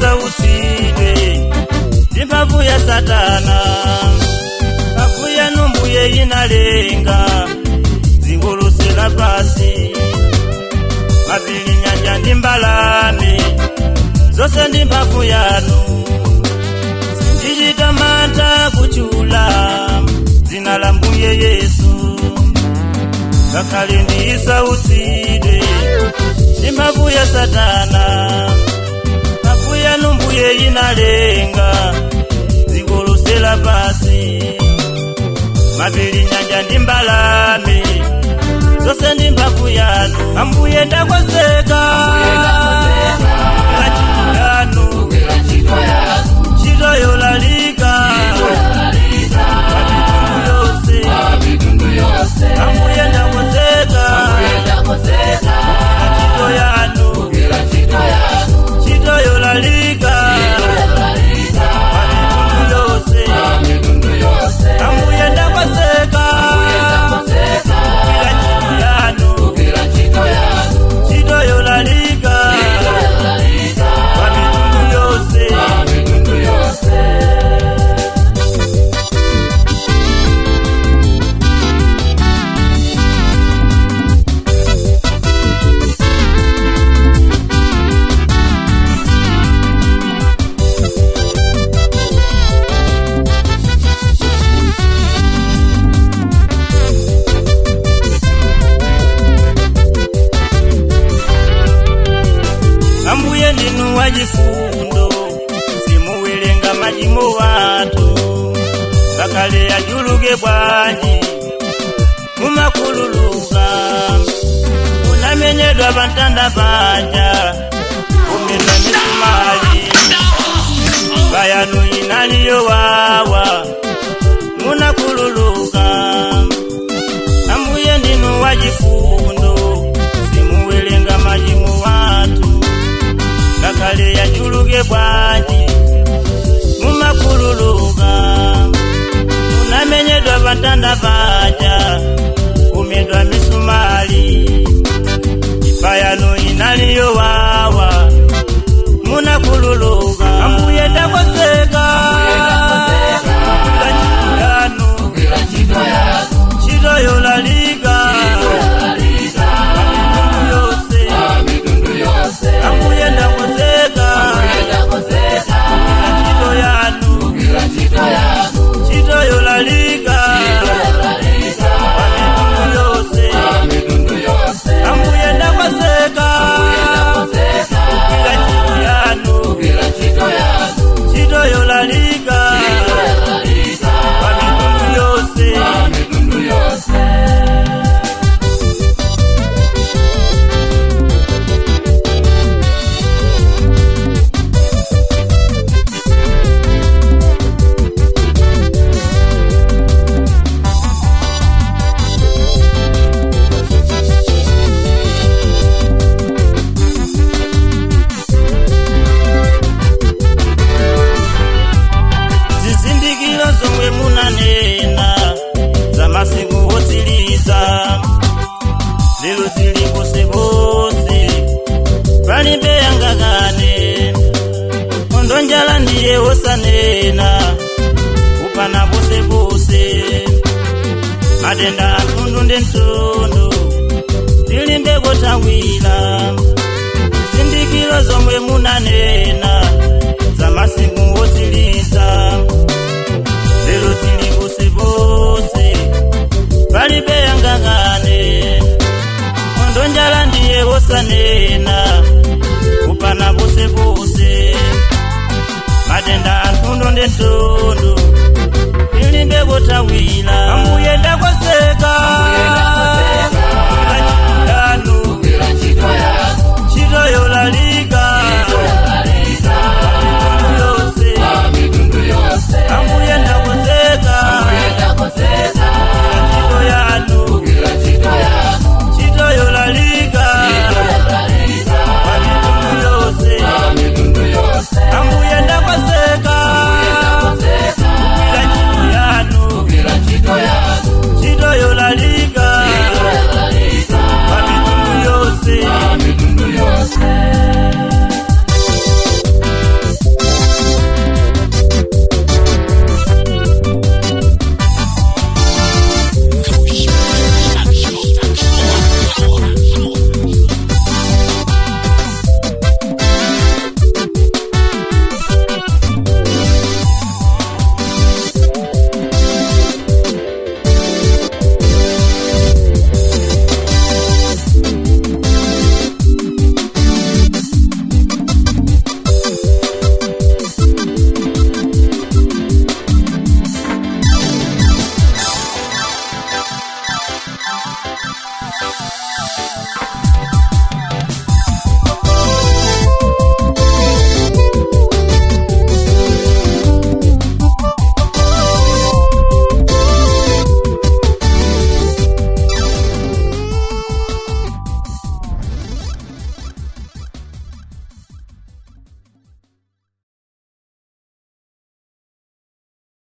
ndisautsidwe ndi mphamvu ya Satana. Mphamvu yanu Mbuye inalenga dziko lonse lapansi, mapiri, nyanja ndi mbalame zonse ndi mphamvu yanu. Sindichita mantha kutchula dzina la Mbuye Yesu, ngakhale ndisautsidwe ndi mphamvu ya Satana. Mphamvu yanu Mbuye inalenga dziko lonse lapansi, mapiri, nyanja ndi mbalame zonse ndi mphamvu yanu. Ambuye ndakonzeka ntchito yolalika mitundu yonse. Ambuye ndakonzeka ntchito yanu, ntchito yolalika mitundu yonse. Ambuye ndakonzeka ntchito yolalika mitundu yonse. Ambuye ndinu wachifundo, simuwerenga machimo athu, ngakhale achuluke bwanji mumakhululuka. Munamenyedwa pa mtanda panja, kumedwa misumali, mimba yanu inali yowawa, munakhululuka. Ambuye ndinu wachifundo, simuwerenga machimo athu, ngakhale achuluke bwanji mumakhululuka. Munamenyedwa pa mtanda panja, kumedwa misumali, mimba yanu inali yowawa, munakhululuka. Ambuye ndakonzeka ntchito yanu, ntchito yolalika mitundu yonse. Ambuye ndakonzeka ntchito yanu, ntchito yolalika mitundu yonse. Ambuye ndakonzeka ntchito yanu, ntchito yolalika mitundu yonse. Zizindikiro zomwe munanena za masiku otsiriza, lero zili posepose, palibe yangakane. Nkhondo, njala ndiye wosanena, kupana posepose, matenda a mtundu ndi mtundu, tilibe kothawira. Zizindikiro zomwe munanena za masiku otsiriza, lero zili posepose, palibe yangakane. Nkhondo, njala ndiye wosanena, kupana posepose, matenda a mtundu ndi mtundu, tilibe kothawira. Ambuye ndakonzeka